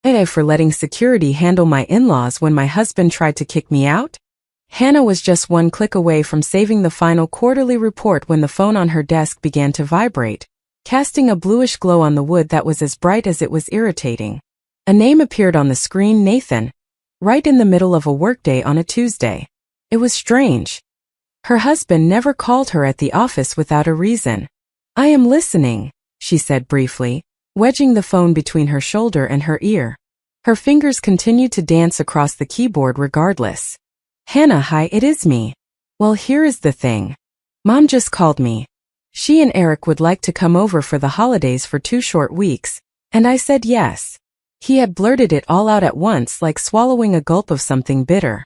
AITA for letting security handle my in-laws when my husband tried to kick me out? Hannah was just one click away from saving the final quarterly report when the phone on her desk began to vibrate, casting a bluish glow on the wood that was as bright as it was irritating. A name appeared on the screen: Nathan, right in the middle of a workday on a Tuesday. It was strange. Her husband never called her at the office without a reason. "I am listening," she said briefly, wedging the phone between her shoulder and her ear. Her fingers continued to dance across the keyboard regardless. "Hannah, hi, it is me. Well, here is the thing. Mom just called me. She and Eric would like to come over for the holidays for 2 short weeks, and I said yes." He had blurted it all out at once, like swallowing a gulp of something bitter.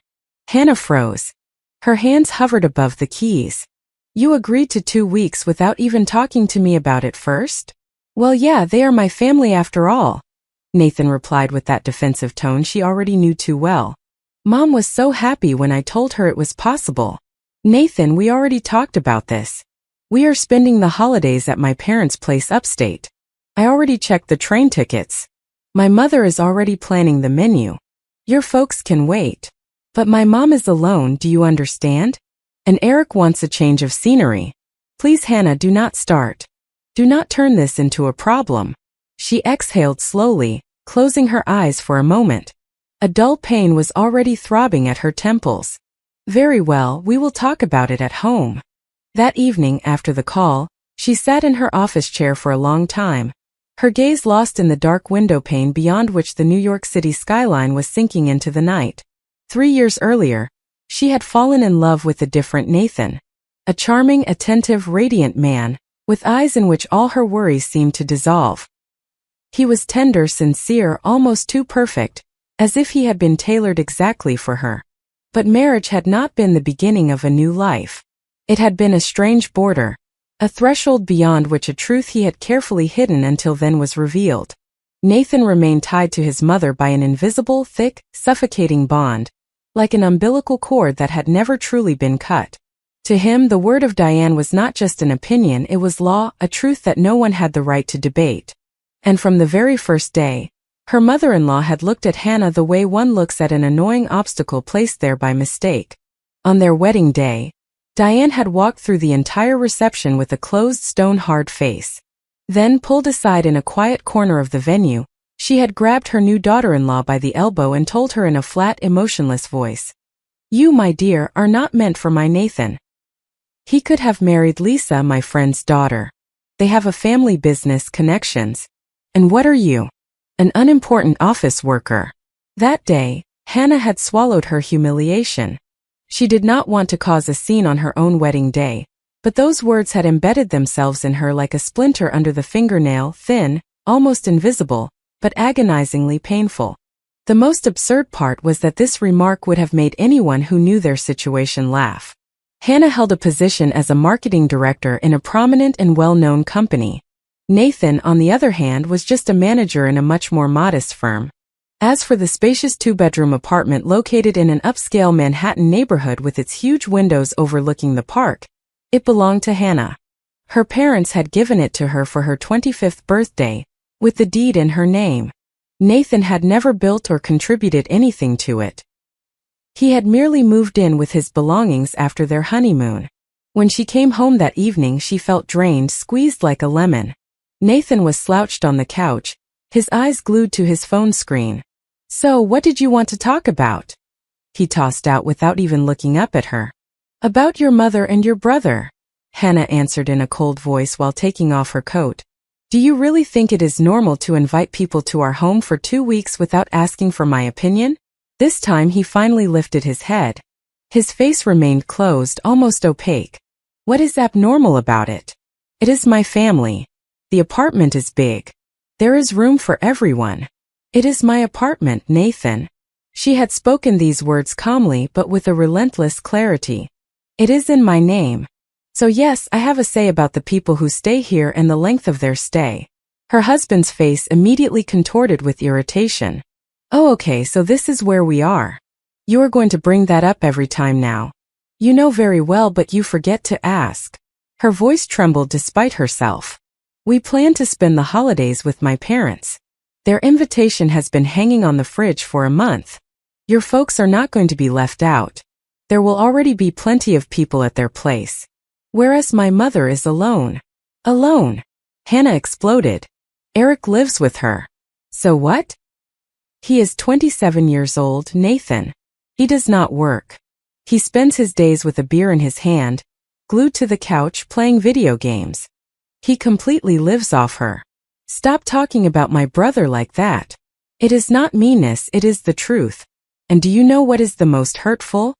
Hannah froze. Her hands hovered above the keys. "You agreed to 2 weeks without even talking to me about it first?" "Well, yeah, they are my family after all," Nathan replied with that defensive tone she already knew too well. "Mom was so happy when I told her it was possible." "Nathan, we already talked about this. We are spending the holidays at my parents' place upstate. I already checked the train tickets. My mother is already planning the menu. Your folks can wait. But my mom is alone, do you understand? And Eric wants a change of scenery. Please, Hannah, do not start. Do not turn this into a problem." She exhaled slowly, closing her eyes for a moment. A dull pain was already throbbing at her temples. "Very well, we will talk about it at home." That evening after the call, she sat in her office chair for a long time, her gaze lost in the dark window pane beyond which the New York City skyline was sinking into the night. 3 years earlier, she had fallen in love with a different Nathan. A charming, attentive, radiant man, with eyes in which all her worries seemed to dissolve. He was tender, sincere, almost too perfect, as if he had been tailored exactly for her. But marriage had not been the beginning of a new life. It had been a strange border, a threshold beyond which a truth he had carefully hidden until then was revealed. Nathan remained tied to his mother by an invisible, thick, suffocating bond, like an umbilical cord that had never truly been cut. To him, the word of Diane was not just an opinion, it was law, a truth that no one had the right to debate. And from the very first day, her mother-in-law had looked at Hannah the way one looks at an annoying obstacle placed there by mistake. On their wedding day, Diane had walked through the entire reception with a closed, stone-hard face. Then, pulled aside in a quiet corner of the venue, she had grabbed her new daughter-in-law by the elbow and told her in a flat, emotionless voice, "You, my dear, are not meant for my Nathan. He could have married Lisa, my friend's daughter. They have a family business, connections. And what are you? An unimportant office worker." That day, Hannah had swallowed her humiliation. She did not want to cause a scene on her own wedding day, but those words had embedded themselves in her like a splinter under the fingernail, thin, almost invisible, but agonizingly painful. The most absurd part was that this remark would have made anyone who knew their situation laugh. Hannah held a position as a marketing director in a prominent and well-known company. Nathan, on the other hand, was just a manager in a much more modest firm. As for the spacious 2-bedroom apartment located in an upscale Manhattan neighborhood with its huge windows overlooking the park, it belonged to Hannah. Her parents had given it to her for her 25th birthday, with the deed in her name. Nathan had never built or contributed anything to it. He had merely moved in with his belongings after their honeymoon. When she came home that evening, she felt drained, squeezed like a lemon. Nathan was slouched on the couch, his eyes glued to his phone screen. "So, what did you want to talk about?" he tossed out without even looking up at her. "About your mother and your brother," Hannah answered in a cold voice while taking off her coat. "Do you really think it is normal to invite people to our home for 2 weeks without asking for my opinion?" This time he finally lifted his head. His face remained closed, almost opaque. "What is abnormal about it? It is my family. The apartment is big. There is room for everyone. It is my apartment, Nathan." She had spoken these words calmly but with a relentless clarity. "It is in my name. So yes, I have a say about the people who stay here and the length of their stay." Her husband's face immediately contorted with irritation. "Oh, okay, so this is where we are. You are going to bring that up every time now. You know very well, but you forget to ask." Her voice trembled despite herself. "We plan to spend the holidays with my parents. Their invitation has been hanging on the fridge for a month. Your folks are not going to be left out. There will already be plenty of people at their place. Whereas my mother is alone. Alone. Hannah exploded. Eric lives with her. So what? He is 27 years old, Nathan. He does not work. He spends his days with a beer in his hand, glued to the couch playing video games. He completely lives off her. Stop talking about my brother like that. It is not meanness, it is the truth. And do you know what is the most hurtful?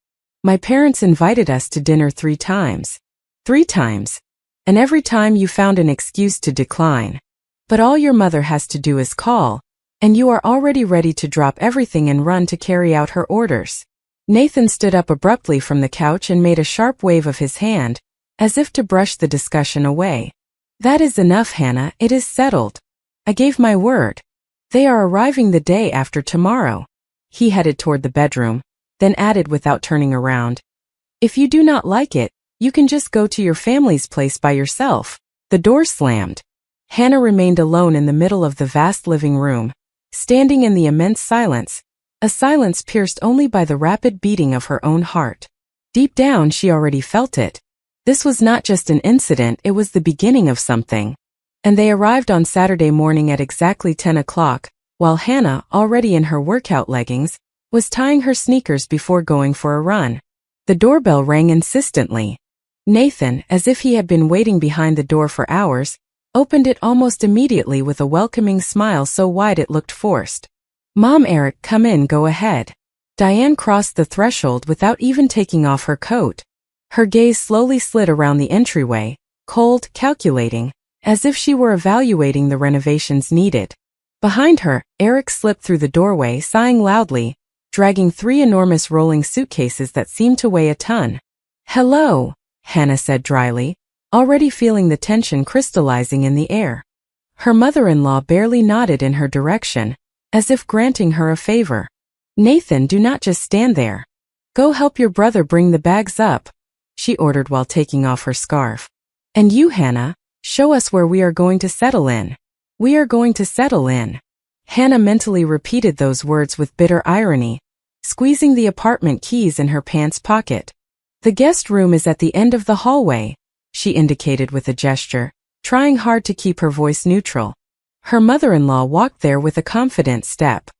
My parents invited us to dinner 3 times. 3 times. And every time you found an excuse to decline. But all your mother has to do is call, and you are already ready to drop everything and run to carry out her orders. Nathan stood up abruptly from the couch and made a sharp wave of his hand, as if to brush the discussion away. That is enough, Hannah, it is settled. I gave my word. They are arriving the day after tomorrow. He headed toward the bedroom, then added without turning around. If you do not like it, you can just go to your family's place by yourself. The door slammed. Hannah remained alone in the middle of the vast living room, standing in the immense silence, a silence pierced only by the rapid beating of her own heart. Deep down she already felt it. This was not just an incident, it was the beginning of something. And they arrived on Saturday morning at exactly 10 o'clock, while Hannah, already in her workout leggings, was tying her sneakers before going for a run. The doorbell rang insistently. Nathan, as if he had been waiting behind the door for hours, opened it almost immediately with a welcoming smile so wide it looked forced. Mom, Eric, come in, go ahead. Diane crossed the threshold without even taking off her coat. Her gaze slowly slid around the entryway, cold, calculating, as if she were evaluating the renovations needed. Behind her, Eric slipped through the doorway, sighing loudly, dragging 3 enormous rolling suitcases that seemed to weigh a ton. Hello, Hannah said dryly, already feeling the tension crystallizing in the air. Her mother-in-law barely nodded in her direction, as if granting her a favor. Nathan, do not just stand there. Go help your brother bring the bags up, she ordered while taking off her scarf. And you, Hannah, show us where we are going to settle in. We are going to settle in. Hannah mentally repeated those words with bitter irony, squeezing the apartment keys in her pants pocket. The guest room is at the end of the hallway, she indicated with a gesture, trying hard to keep her voice neutral. Her mother-in-law walked there with a confident step.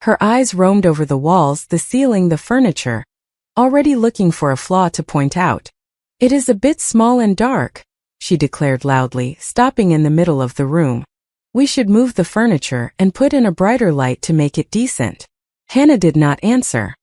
Her eyes roamed over the walls, the ceiling, the furniture, already looking for a flaw to point out. It is a bit small and dark, she declared loudly, stopping in the middle of the room. We should move the furniture and put in a brighter light to make it decent. Hannah did not answer.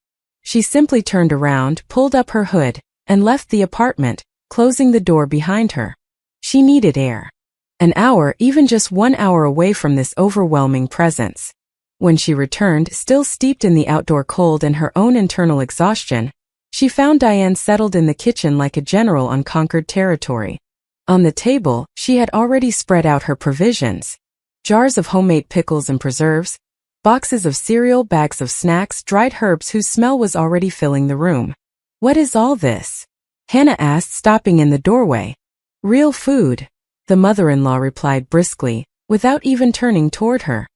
She simply turned around, pulled up her hood, and left the apartment, closing the door behind her. She needed air. An hour, even just 1 hour away from this overwhelming presence. When she returned, still steeped in the outdoor cold and her own internal exhaustion, she found Diane settled in the kitchen like a general on conquered territory. On the table, she had already spread out her provisions. Jars of homemade pickles and preserves, boxes of cereal, bags of snacks, dried herbs whose smell was already filling the room. What is all this? Hannah asked, stopping in the doorway. Real food, the mother-in-law replied briskly, without even turning toward her.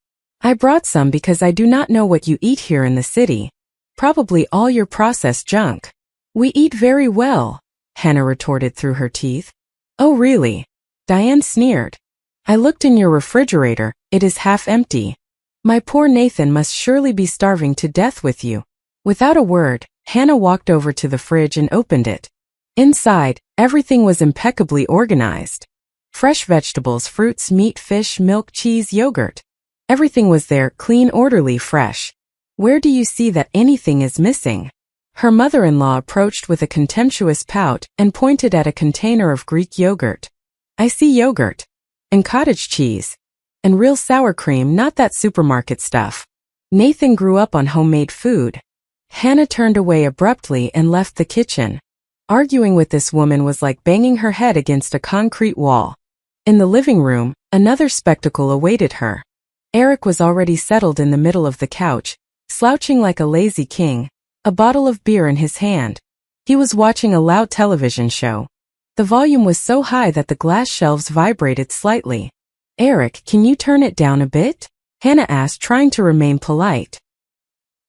I brought some because I do not know what you eat here in the city. Probably all your processed junk. We eat very well, Hannah retorted through her teeth. Oh really? Diane sneered. I looked in your refrigerator, it is half empty. My poor Nathan must surely be starving to death with you. Without a word, Hannah walked over to the fridge and opened it. Inside, everything was impeccably organized. Fresh vegetables, fruits, meat, fish, milk, cheese, yogurt. Everything was there, clean, orderly, fresh. Where do you see that anything is missing? Her mother-in-law approached with a contemptuous pout and pointed at a container of Greek yogurt. I see yogurt. And cottage cheese. And real sour cream, not that supermarket stuff. Nathan grew up on homemade food. Hannah turned away abruptly and left the kitchen. Arguing with this woman was like banging her head against a concrete wall. In the living room, another spectacle awaited her. Eric was already settled in the middle of the couch, slouching like a lazy king, a bottle of beer in his hand. He was watching a loud television show. The volume was so high that the glass shelves vibrated slightly. Eric, can you turn it down a bit? Hannah asked, trying to remain polite.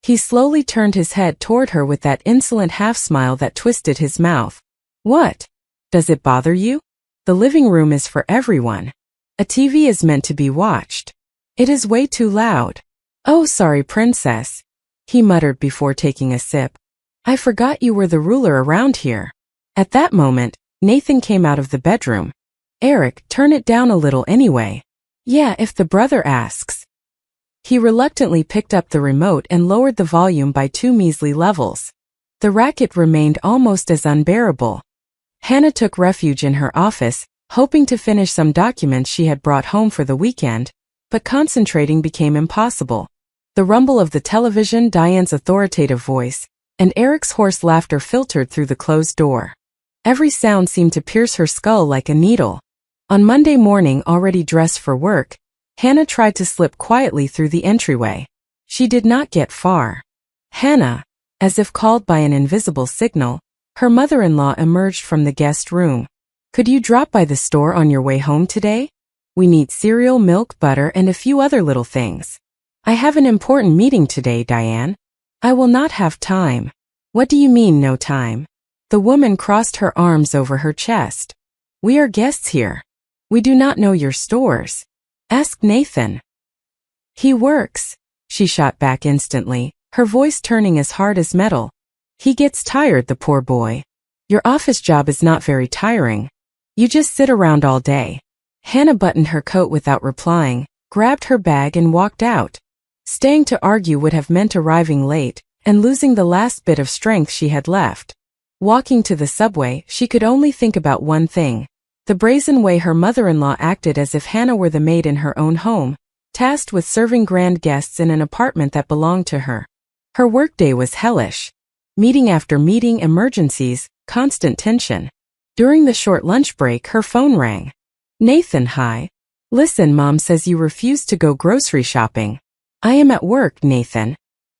He slowly turned his head toward her with that insolent half-smile that twisted his mouth. What? Does it bother you? The living room is for everyone. A TV is meant to be watched. It is way too loud. Oh, sorry, princess, he muttered before taking a sip. I forgot you were the ruler around here. At that moment, Nathan came out of the bedroom. Eric, turn it down a little anyway. Yeah, if the brother asks. He reluctantly picked up the remote and lowered the volume by 2 measly levels. The racket remained almost as unbearable. Hannah took refuge in her office, hoping to finish some documents she had brought home for the weekend, but concentrating became impossible. The rumble of the television, Diane's authoritative voice, and Eric's hoarse laughter filtered through the closed door. Every sound seemed to pierce her skull like a needle. On Monday morning, already dressed for work, Hannah tried to slip quietly through the entryway. She did not get far. Hannah, as if called by an invisible signal, her mother-in-law emerged from the guest room. Could you drop by the store on your way home today? We need cereal, milk, butter, and a few other little things. I have an important meeting today, Diane. I will not have time. What do you mean, no time? The woman crossed her arms over her chest. We are guests here. We do not know your stores. Ask Nathan. He works, she shot back instantly, her voice turning as hard as metal. He gets tired, the poor boy. Your office job is not very tiring. You just sit around all day. Hannah buttoned her coat without replying, grabbed her bag and walked out. Staying to argue would have meant arriving late and losing the last bit of strength she had left. Walking to the subway, she could only think about one thing. The brazen way her mother-in-law acted, as if Hannah were the maid in her own home, tasked with serving grand guests in an apartment that belonged to her. Her workday was hellish. Meeting after meeting, emergencies, constant tension. During the short lunch break, her phone rang. Nathan, hi. Listen, Mom says you refuse to go grocery shopping. I am at work, Nathan.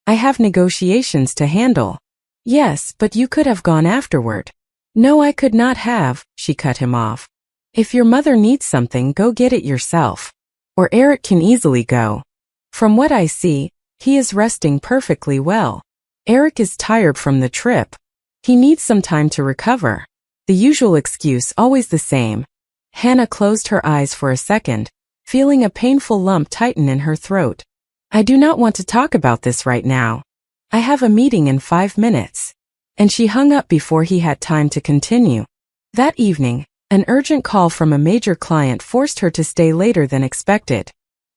I have negotiations to handle. Yes, but you could have gone afterward. No, I could not have, she cut him off. If your mother needs something, go get it yourself. Or Eric can easily go. From what I see, he is resting perfectly well. Eric is tired from the trip. He needs some time to recover. The usual excuse, always the same. Hannah closed her eyes for a second, feeling a painful lump tighten in her throat. I do not want to talk about this right now. I have a meeting in 5 minutes. And she hung up before he had time to continue. That evening, an urgent call from a major client forced her to stay later than expected.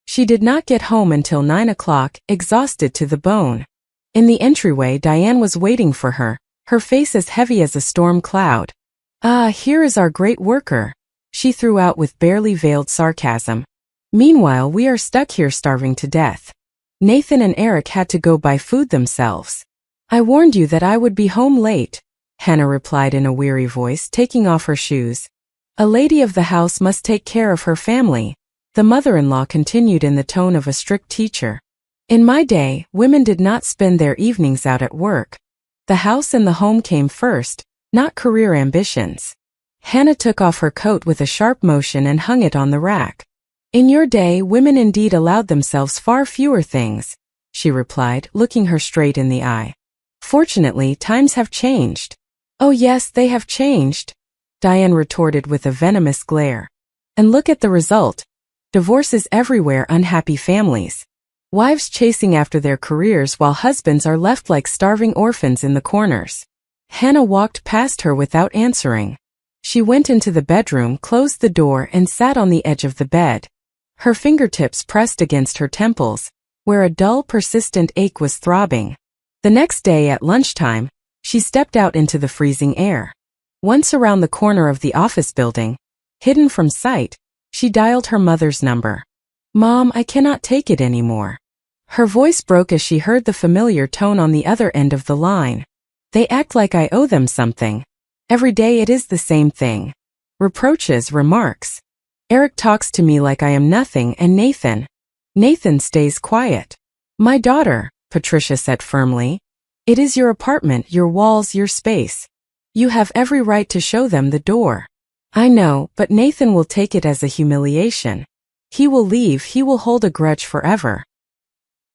She did not get home until 9 o'clock, exhausted to the bone. In the entryway, Diane was waiting for her, her face as heavy as a storm cloud. Ah, here is our great worker, she threw out with barely veiled sarcasm. Meanwhile, we are stuck here starving to death. Nathan and Eric had to go buy food themselves. I warned you that I would be home late, Hannah replied in a weary voice, taking off her shoes. A lady of the house must take care of her family, the mother-in-law continued in the tone of a strict teacher. In my day, women did not spend their evenings out at work. The house and the home came first, not career ambitions. Hannah took off her coat with a sharp motion and hung it on the rack. In your day, women indeed allowed themselves far fewer things, she replied, looking her straight in the eye. Fortunately, times have changed. Oh yes, they have changed, Diane retorted with a venomous glare. And look at the result. Divorces everywhere, unhappy families. Wives chasing after their careers while husbands are left like starving orphans in the corners. Hannah walked past her without answering. She went into the bedroom, closed the door, and sat on the edge of the bed. Her fingertips pressed against her temples, where a dull, persistent ache was throbbing. The next day at lunchtime, she stepped out into the freezing air. Once around the corner of the office building, hidden from sight, she dialed her mother's number. Mom, I cannot take it anymore. Her voice broke as she heard the familiar tone on the other end of the line. They act like I owe them something. Every day it is the same thing. Reproaches, remarks. Eric talks to me like I am nothing, and Nathan stays quiet. My daughter, Patricia said firmly. It is your apartment, your walls, your space. You have every right to show them the door. I know, but Nathan will take it as a humiliation. He will leave, he will hold a grudge forever.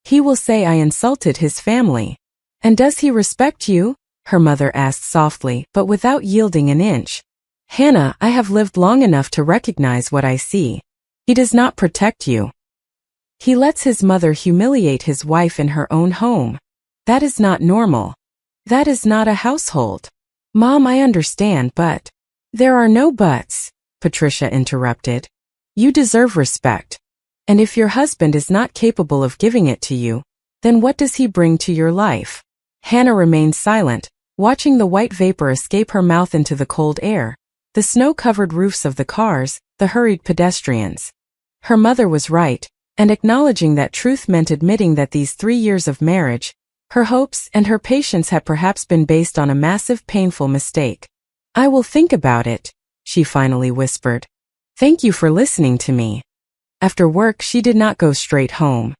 He will say I insulted his family. And does he respect you? Her mother asked softly, but without yielding an inch. Hannah, I have lived long enough to recognize what I see. He does not protect you. He lets his mother humiliate his wife in her own home. That is not normal. That is not a household. Mom, I understand, but… There are no buts, Patricia interrupted. You deserve respect. And if your husband is not capable of giving it to you, then what does he bring to your life? Hannah remained silent, watching the white vapor escape her mouth into the cold air, the snow-covered roofs of the cars, the hurried pedestrians. Her mother was right, and acknowledging that truth meant admitting that these 3 years of marriage, her hopes and her patience had perhaps been based on a massive, painful mistake. I will think about it, she finally whispered. Thank you for listening to me. After work, she did not go straight home.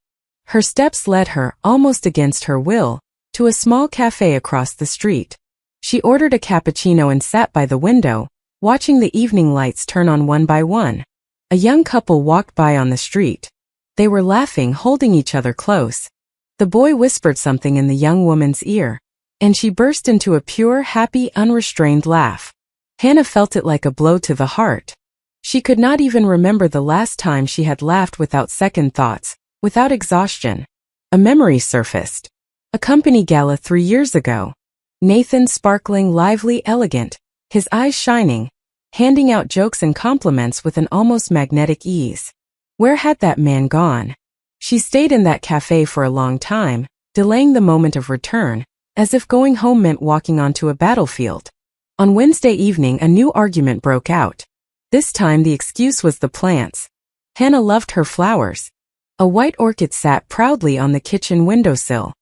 Her steps led her, almost against her will, to a small cafe across the street. She ordered a cappuccino and sat by the window, watching the evening lights turn on one by one. A young couple walked by on the street. They were laughing, holding each other close. The boy whispered something in the young woman's ear, and she burst into a pure, happy, unrestrained laugh. Hannah felt it like a blow to the heart. She could not even remember the last time she had laughed without second thoughts, without exhaustion. A memory surfaced. A company gala 3 years ago. Nathan sparkling, lively, elegant, his eyes shining, handing out jokes and compliments with an almost magnetic ease. Where had that man gone? She stayed in that cafe for a long time, delaying the moment of return, as if going home meant walking onto a battlefield. On Wednesday evening, a new argument broke out. This time the excuse was the plants. Hannah loved her flowers. A white orchid sat proudly on the kitchen windowsill.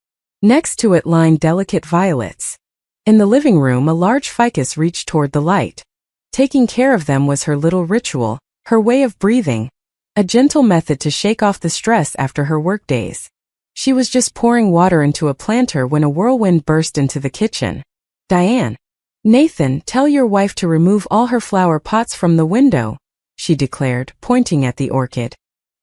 Next to it lined delicate violets. In the living room, a large ficus reached toward the light. Taking care of them was her little ritual, her way of breathing, a gentle method to shake off the stress after her workdays. She was just pouring water into a planter when a whirlwind burst into the kitchen. Diane. Nathan, tell your wife to remove all her flower pots from the window, she declared, pointing at the orchid.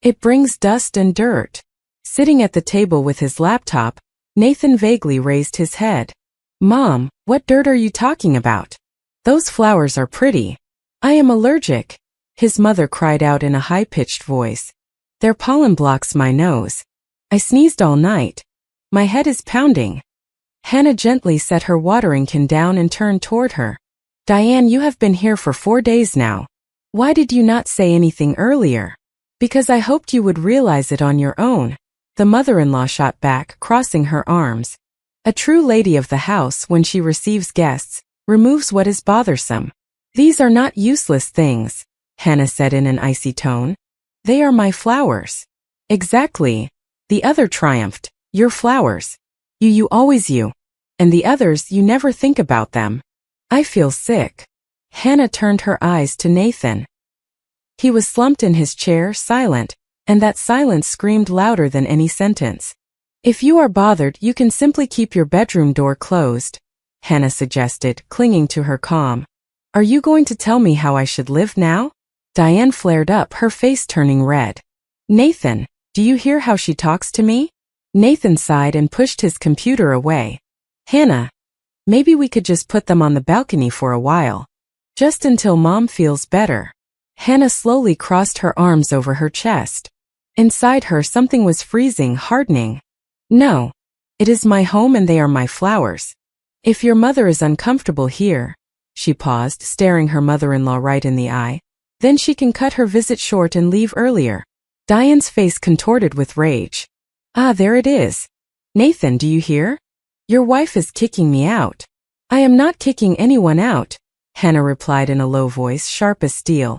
It brings dust and dirt. Sitting at the table with his laptop, Nathan vaguely raised his head. Mom, what dirt are you talking about? Those flowers are pretty. I am allergic, his mother cried out in a high-pitched voice. Their pollen blocks my nose. I sneezed all night. My head is pounding. Hannah gently set her watering can down and turned toward her. Diane, you have been here for 4 days now. Why did you not say anything earlier? Because I hoped you would realize it on your own, the mother-in-law shot back, crossing her arms. A true lady of the house, when she receives guests, removes what is bothersome. These are not useless things, Hannah said in an icy tone. They are my flowers. Exactly. The other triumphed. Your flowers. You always you. And the others, you never think about them. I feel sick. Hannah turned her eyes to Nathan. He was slumped in his chair, silent, and that silence screamed louder than any sentence. If you are bothered, you can simply keep your bedroom door closed, Hannah suggested, clinging to her calm. Are you going to tell me how I should live now? Diane flared up, her face turning red. Nathan, do you hear how she talks to me? Nathan sighed and pushed his computer away. Hannah, maybe we could just put them on the balcony for a while. Just until Mom feels better. Hannah slowly crossed her arms over her chest. Inside her, something was freezing, hardening. No. It is my home and they are my flowers. If your mother is uncomfortable here, she paused, staring her mother-in-law right in the eye, then she can cut her visit short and leave earlier. Diane's face contorted with rage. Ah, there it is. Nathan, do you hear? Your wife is kicking me out. I am not kicking anyone out, Hannah replied in a low voice, sharp as steel.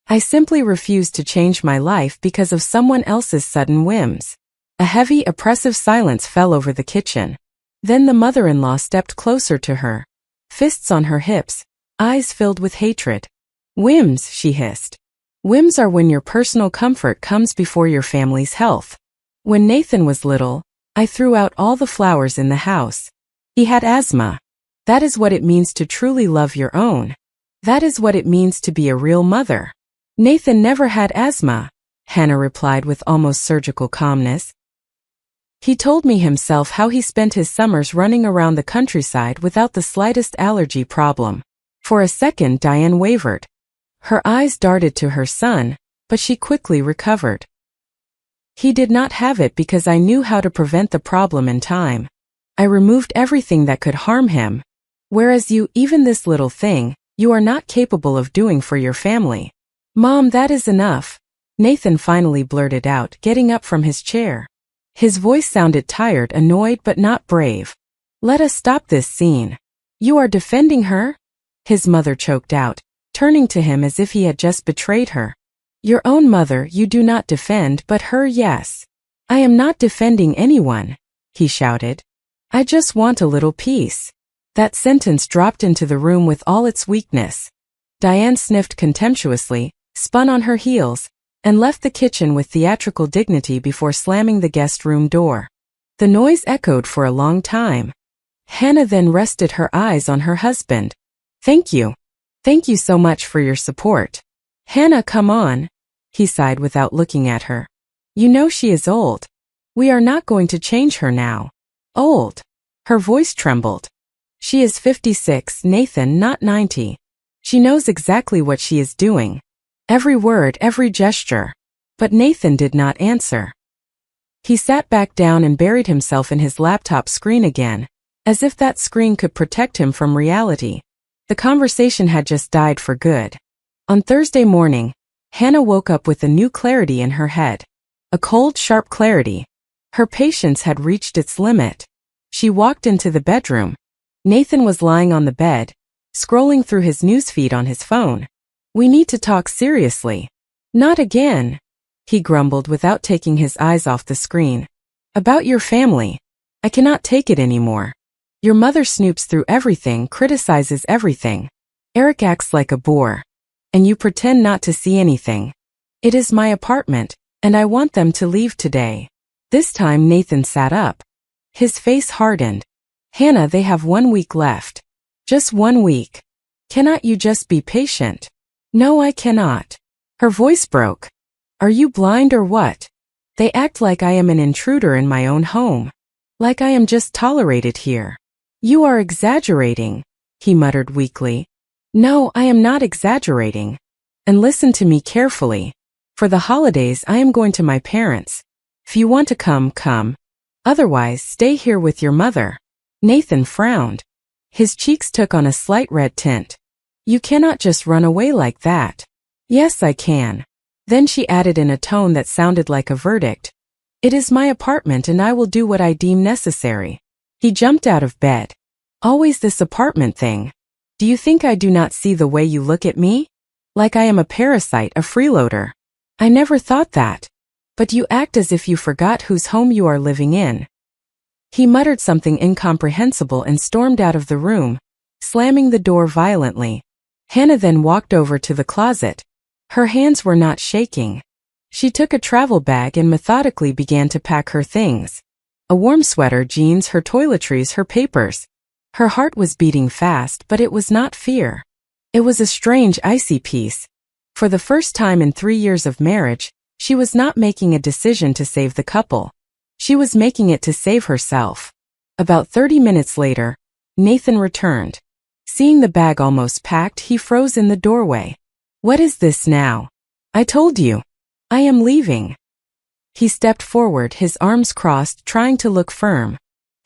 I simply refuse to change my life because of someone else's sudden whims. A heavy, oppressive silence fell over the kitchen. Then the mother-in-law stepped closer to her, fists on her hips, eyes filled with hatred. Whims, she hissed. Whims are when your personal comfort comes before your family's health. When Nathan was little, I threw out all the flowers in the house. He had asthma. That is what it means to truly love your own. That is what it means to be a real mother. Nathan never had asthma, Hannah replied with almost surgical calmness. He told me himself how he spent his summers running around the countryside without the slightest allergy problem. For a second, Diane wavered. Her eyes darted to her son, but she quickly recovered. He did not have it because I knew how to prevent the problem in time. I removed everything that could harm him. Whereas you, even this little thing, you are not capable of doing for your family. Mom, that is enough, Nathan finally blurted out, getting up from his chair. His voice sounded tired, annoyed, but not brave. Let us stop this scene. You are defending her? His mother choked out, turning to him as if he had just betrayed her. Your own mother you do not defend, but her, yes. I am not defending anyone, he shouted. I just want a little peace. That sentence dropped into the room with all its weakness. Diane sniffed contemptuously, spun on her heels, and left the kitchen with theatrical dignity before slamming the guest room door. The noise echoed for a long time. Hannah then rested her eyes on her husband. Thank you. Thank you so much for your support. Hannah, come on, he sighed without looking at her. You know she is old. We are not going to change her now. Old. Her voice trembled. She is 56, Nathan, not 90. She knows exactly what she is doing. Every word, every gesture. But Nathan did not answer. He sat back down and buried himself in his laptop screen again, as if that screen could protect him from reality. The conversation had just died for good. On Thursday morning, Hannah woke up with a new clarity in her head. A cold, sharp clarity. Her patience had reached its limit. She walked into the bedroom. Nathan was lying on the bed, scrolling through his newsfeed on his phone. We need to talk seriously. Not again, he grumbled without taking his eyes off the screen. About your family. I cannot take it anymore. Your mother snoops through everything, criticizes everything. Eric acts like a bore. And you pretend not to see anything. It is my apartment, and I want them to leave today. This time Nathan sat up. His face hardened. Hannah, they have 1 week left. Just 1 week. Cannot you just be patient? No, I cannot. Her voice broke. Are you blind or what? They act like I am an intruder in my own home. Like I am just tolerated here. You are exaggerating, he muttered weakly. No, I am not exaggerating. And listen to me carefully. For the holidays I am going to my parents. If you want to come, come. Otherwise, stay here with your mother. Nathan frowned. His cheeks took on a slight red tint. You cannot just run away like that. Yes, I can. Then she added in a tone that sounded like a verdict. It is my apartment and I will do what I deem necessary. He jumped out of bed. Always this apartment thing. Do you think I do not see the way you look at me? Like I am a parasite, a freeloader. I never thought that. But you act as if you forgot whose home you are living in. He muttered something incomprehensible and stormed out of the room, slamming the door violently. Hannah then walked over to the closet. Her hands were not shaking. She took a travel bag and methodically began to pack her things. A warm sweater, jeans, her toiletries, her papers. Her heart was beating fast, but it was not fear. It was a strange, icy peace. For the first time in 3 years of marriage, she was not making a decision to save the couple. She was making it to save herself. About 30 minutes later, Nathan returned. Seeing the bag almost packed, he froze in the doorway. What is this now? I told you. I am leaving. He stepped forward, his arms crossed, trying to look firm.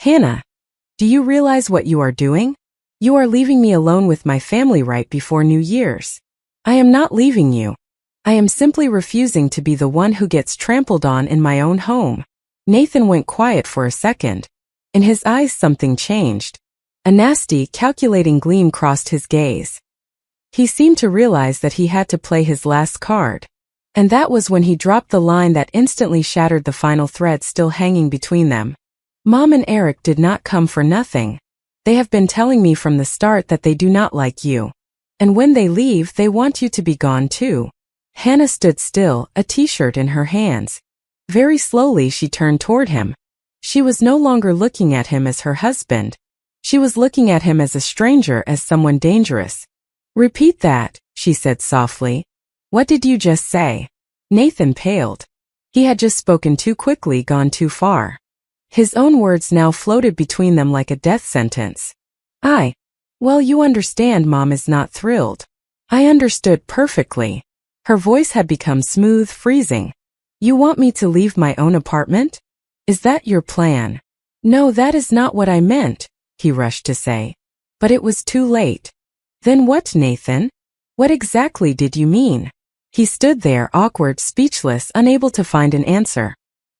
Hannah, do you realize what you are doing? You are leaving me alone with my family right before New Year's. I am not leaving you. I am simply refusing to be the one who gets trampled on in my own home. Nathan went quiet for a second. In his eyes something changed. A nasty, calculating gleam crossed his gaze. He seemed to realize that he had to play his last card. And that was when he dropped the line that instantly shattered the final thread still hanging between them. Mom and Eric did not come for nothing. They have been telling me from the start that they do not like you. And when they leave, they want you to be gone too. Hannah stood still, a t-shirt in her hands. Very slowly she turned toward him. She was no longer looking at him as her husband. She was looking at him as a stranger, as someone dangerous. Repeat that, she said softly. What did you just say? Nathan paled. He had just spoken too quickly, gone too far. His own words now floated between them like a death sentence. Well, you understand Mom is not thrilled. I understood perfectly. Her voice had become smooth, freezing. You want me to leave my own apartment? Is that your plan? No, that is not what I meant, he rushed to say. But it was too late. Then what, Nathan? What exactly did you mean? He stood there, awkward, speechless, unable to find an answer.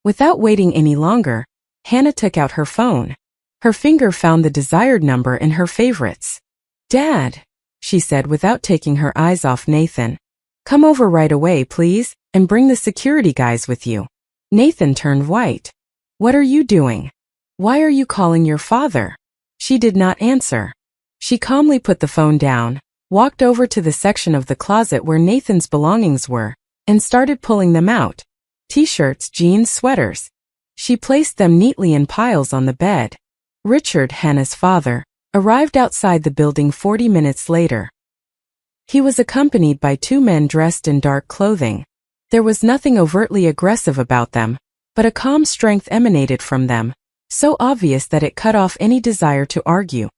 Without waiting any longer, Hannah took out her phone. Her finger found the desired number in her favorites. Dad, she said without taking her eyes off Nathan. Come over right away, please, and bring the security guys with you. Nathan turned white. What are you doing? Why are you calling your father? She did not answer. She calmly put the phone down, walked over to the section of the closet where Nathan's belongings were, and started pulling them out. T-shirts, jeans, sweaters. She placed them neatly in piles on the bed. Richard, Hannah's father, arrived outside the building 40 minutes later. He was accompanied by two men dressed in dark clothing. There was nothing overtly aggressive about them, but a calm strength emanated from them, so obvious that it cut off any desire to argue.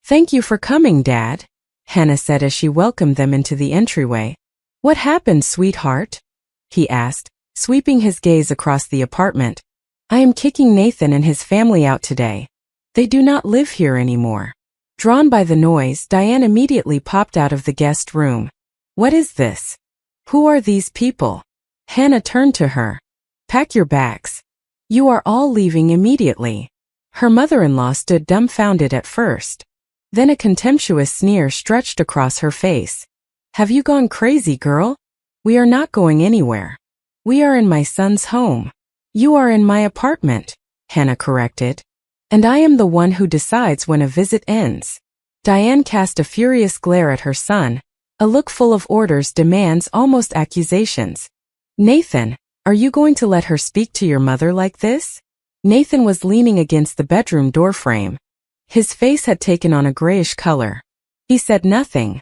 Thank you for coming, Dad, Hannah said as she welcomed them into the entryway. What happened, sweetheart? He asked, sweeping his gaze across the apartment. I am kicking Nathan and his family out today. They do not live here anymore. Drawn by the noise, Diane immediately popped out of the guest room. What is this? Who are these people? Hannah turned to her. Pack your bags. You are all leaving immediately. Her mother-in-law stood dumbfounded at first. Then a contemptuous sneer stretched across her face. Have you gone crazy, girl? We are not going anywhere. We are in my son's home. You are in my apartment, Hannah corrected. And I am the one who decides when a visit ends. Diane cast a furious glare at her son, a look full of orders, demands, almost accusations. Nathan, are you going to let her speak to your mother like this? Nathan was leaning against the bedroom doorframe. His face had taken on a grayish color. He said nothing.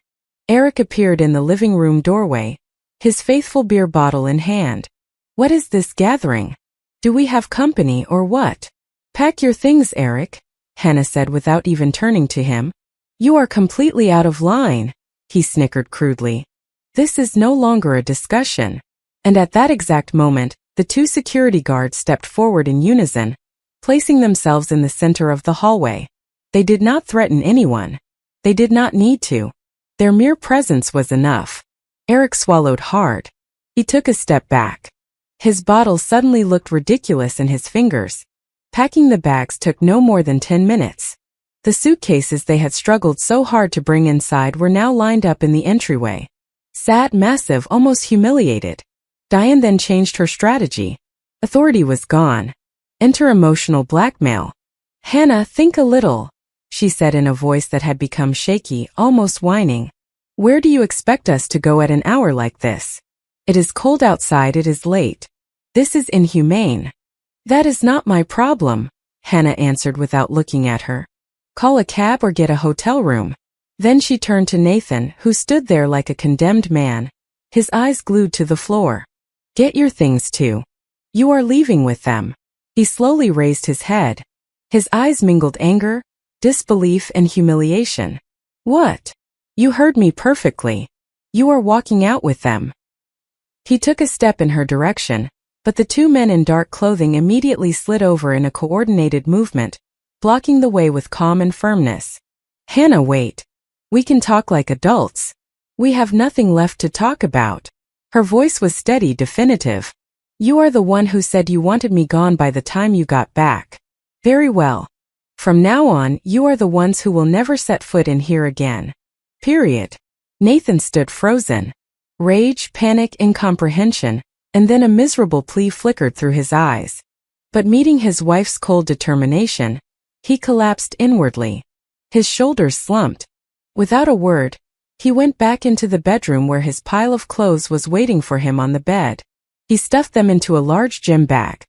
Eric appeared in the living room doorway, his faithful beer bottle in hand. What is this gathering? Do we have company or what? Pack your things, Eric, Hannah said without even turning to him. You are completely out of line, he snickered crudely. This is no longer a discussion. And at that exact moment, the two security guards stepped forward in unison, placing themselves in the center of the hallway. They did not threaten anyone. They did not need to. Their mere presence was enough. Eric swallowed hard. He took a step back. His bottle suddenly looked ridiculous in his fingers. Packing the bags took no more than 10 minutes. The suitcases they had struggled so hard to bring inside were now lined up in the entryway. Sad, massive, almost humiliated. Diane then changed her strategy. Authority was gone. Enter emotional blackmail. Hannah, think a little, she said in a voice that had become shaky, almost whining. Where do you expect us to go at an hour like this? It is cold outside, it is late. This is inhumane. That is not my problem, Hannah answered without looking at her. Call a cab or get a hotel room. Then she turned to Nathan, who stood there like a condemned man, his eyes glued to the floor. Get your things too. You are leaving with them. He slowly raised his head. His eyes mingled anger, disbelief, and humiliation. What? You heard me perfectly. You are walking out with them. He took a step in her direction, but the two men in dark clothing immediately slid over in a coordinated movement, blocking the way with calm and firmness. Hannah, wait. We can talk like adults. We have nothing left to talk about. Her voice was steady, definitive. You are the one who said you wanted me gone by the time you got back. Very well. From now on, you are the ones who will never set foot in here again. Period. Nathan stood frozen. Rage, panic, incomprehension, and then a miserable plea flickered through his eyes. But meeting his wife's cold determination, he collapsed inwardly. His shoulders slumped. Without a word, he went back into the bedroom where his pile of clothes was waiting for him on the bed. He stuffed them into a large gym bag.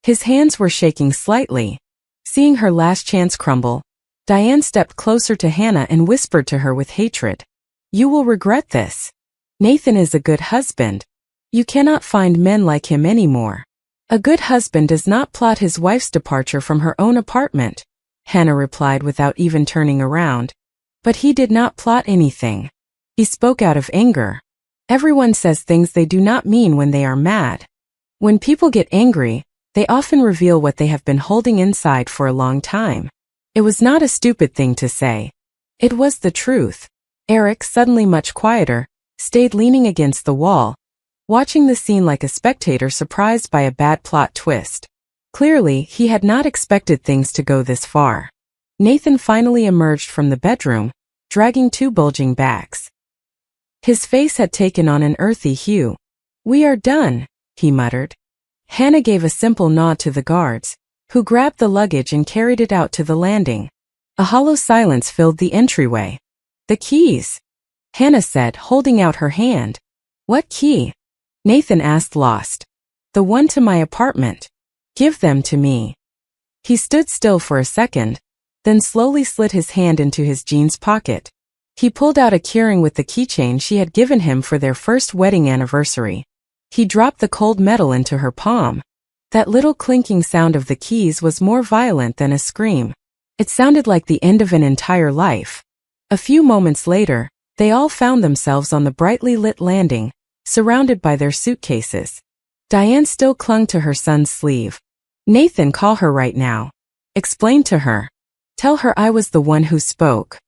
His hands were shaking slightly. Seeing her last chance crumble, Diane stepped closer to Hannah and whispered to her with hatred. You will regret this. Nathan is a good husband. You cannot find men like him anymore. A good husband does not plot his wife's departure from her own apartment, Hannah replied without even turning around. But he did not plot anything. He spoke out of anger. Everyone says things they do not mean when they are mad. When people get angry, they often reveal what they have been holding inside for a long time. It was not a stupid thing to say. It was the truth. Eric, suddenly much quieter, stayed leaning against the wall, watching the scene like a spectator surprised by a bad plot twist. Clearly, he had not expected things to go this far. Nathan finally emerged from the bedroom, dragging 2 bulging bags. His face had taken on an earthy hue. "We are done," he muttered. Hannah gave a simple nod to the guards, who grabbed the luggage and carried it out to the landing. A hollow silence filled the entryway. "The keys," Hannah said, holding out her hand. "What key?" Nathan asked, lost. "The one to my apartment." "Give them to me." He stood still for a second, then slowly slid his hand into his jeans pocket. He pulled out a keyring with the keychain she had given him for their first wedding anniversary. He dropped the cold metal into her palm. That little clinking sound of the keys was more violent than a scream. It sounded like the end of an entire life. A few moments later, they all found themselves on the brightly lit landing, surrounded by their suitcases. Diane still clung to her son's sleeve. "Nathan, call her right now. Explain to her. Tell her I was the one who spoke.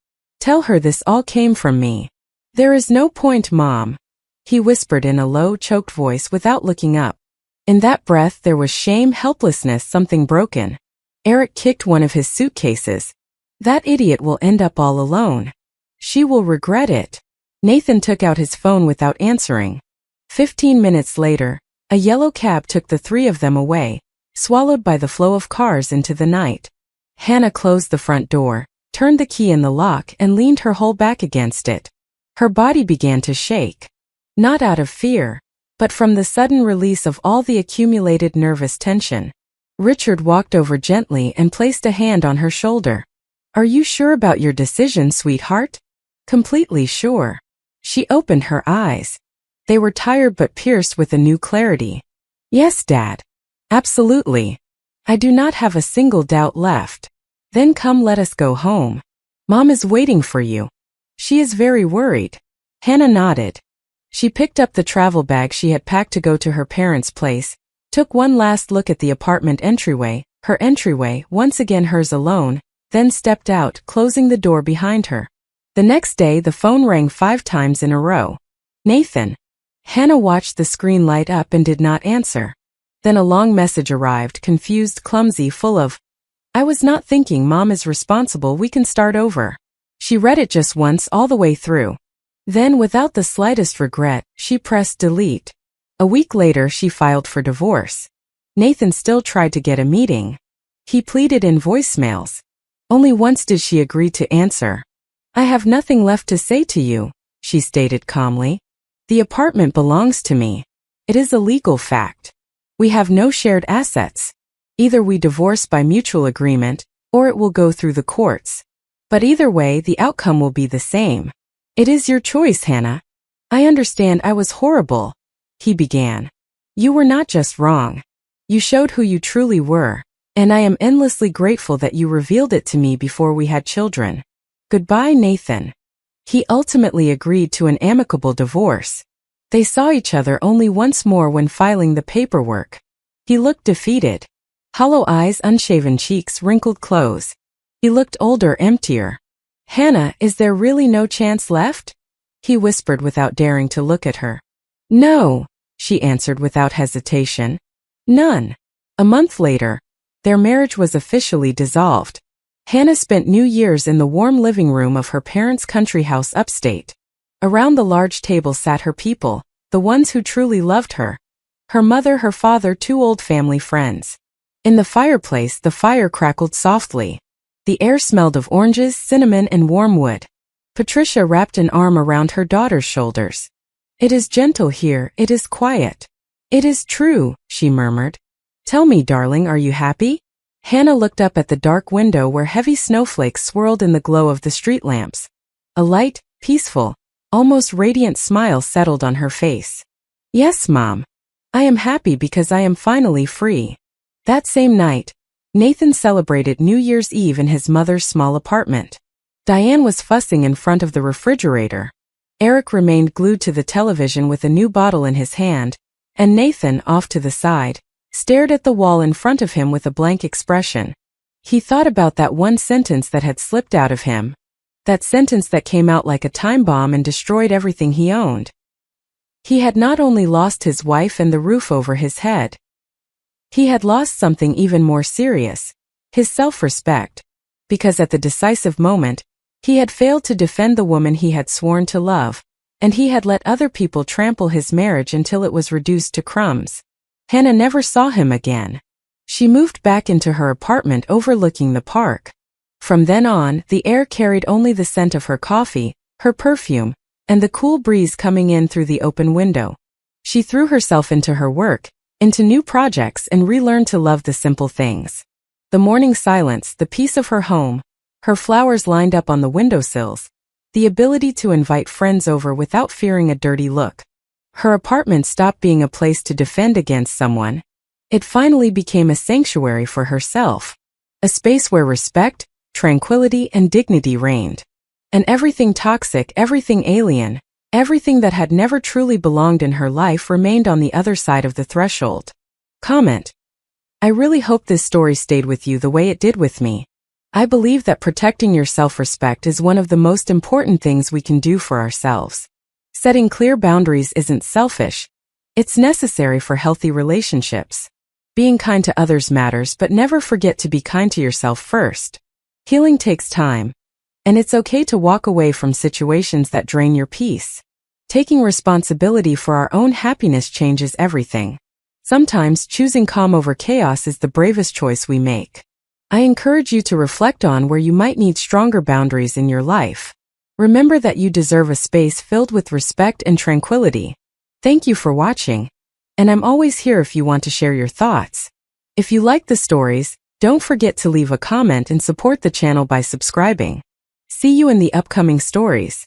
Tell her this all came from me." "There is no point, Mom," he whispered in a low, choked voice without looking up. In that breath there was shame, helplessness, something broken. Eric kicked one of his suitcases. "That idiot will end up all alone. She will regret it." Nathan took out his phone without answering. 15 minutes later, a yellow cab took the 3 of them away, swallowed by the flow of cars into the night. Hannah closed the front door, turned the key in the lock and leaned her whole back against it. Her body began to shake. Not out of fear, but from the sudden release of all the accumulated nervous tension. Richard walked over gently and placed a hand on her shoulder. "Are you sure about your decision, sweetheart?" "Completely sure." She opened her eyes. They were tired but pierced with a new clarity. "Yes, Dad. Absolutely. I do not have a single doubt left." "Then come, let us go home. Mom is waiting for you. She is very worried." Hannah nodded. She picked up the travel bag she had packed to go to her parents' place, took one last look at the apartment entryway, her entryway, once again hers alone, then stepped out, closing the door behind her. The next day the phone rang 5 times in a row. "Nathan." Hannah watched the screen light up and did not answer. Then a long message arrived, confused, clumsy, full of, "I was not thinking, Mom is responsible, we can start over." She read it just once all the way through. Then, without the slightest regret, she pressed delete. A week later she filed for divorce. Nathan still tried to get a meeting. He pleaded in voicemails. Only once did she agree to answer. "I have nothing left to say to you," she stated calmly. "The apartment belongs to me. It is a legal fact. We have no shared assets. Either we divorce by mutual agreement, or it will go through the courts. But either way, the outcome will be the same. It is your choice, Hannah." "I understand I was horrible," he began. "You were not just wrong. You showed who you truly were, and I am endlessly grateful that you revealed it to me before we had children. Goodbye, Nathan." He ultimately agreed to an amicable divorce. They saw each other only once more when filing the paperwork. He looked defeated. Hollow eyes, unshaven cheeks, wrinkled clothes. He looked older, emptier. "Hannah, is there really no chance left?" he whispered without daring to look at her. "No," she answered without hesitation. "None." A month later, their marriage was officially dissolved. Hannah spent New Year's in the warm living room of her parents' country house upstate. Around the large table sat her people, the ones who truly loved her. Her mother, her father, 2 old family friends. In the fireplace, the fire crackled softly. The air smelled of oranges, cinnamon, and warm wood. Patricia wrapped an arm around her daughter's shoulders. "It is gentle here, it is quiet." "It is true," she murmured. "Tell me, darling, are you happy?" Hannah looked up at the dark window where heavy snowflakes swirled in the glow of the street lamps. A light, peaceful, almost radiant smile settled on her face. "Yes, Mom. I am happy because I am finally free. That same night, Nathan celebrated New Year's Eve in his mother's small apartment. Diane was fussing in front of the refrigerator. Eric remained glued to the television with a new bottle in his hand, and Nathan, off to the side, stared at the wall in front of him with a blank expression. He thought about that one sentence that had slipped out of him. That sentence that came out like a time bomb and destroyed everything he owned. He had not only lost his wife and the roof over his head. He had lost something even more serious, his self-respect, because at the decisive moment, he had failed to defend the woman he had sworn to love, and he had let other people trample his marriage until it was reduced to crumbs. Hannah never saw him again. She moved back into her apartment overlooking the park. From then on, the air carried only the scent of her coffee, her perfume, and the cool breeze coming in through the open window. She threw herself into her work, into new projects, and relearned to love the simple things. The morning silence, the peace of her home, her flowers lined up on the windowsills, the ability to invite friends over without fearing a dirty look. Her apartment stopped being a place to defend against someone. It finally became a sanctuary for herself. A space where respect, tranquility, and dignity reigned. And everything toxic, everything alien, everything that had never truly belonged in her life remained on the other side of the threshold. Comment. I really hope this story stayed with you the way it did with me. I believe that protecting your self-respect is one of the most important things we can do for ourselves. Setting clear boundaries isn't selfish. It's necessary for healthy relationships. Being kind to others matters, but never forget to be kind to yourself first. Healing takes time, and it's okay to walk away from situations that drain your peace. Taking responsibility for our own happiness changes everything. Sometimes choosing calm over chaos is the bravest choice we make. I encourage you to reflect on where you might need stronger boundaries in your life. Remember that you deserve a space filled with respect and tranquility. Thank you for watching, and I'm always here if you want to share your thoughts. If you like the stories, don't forget to leave a comment and support the channel by subscribing. See you in the upcoming stories.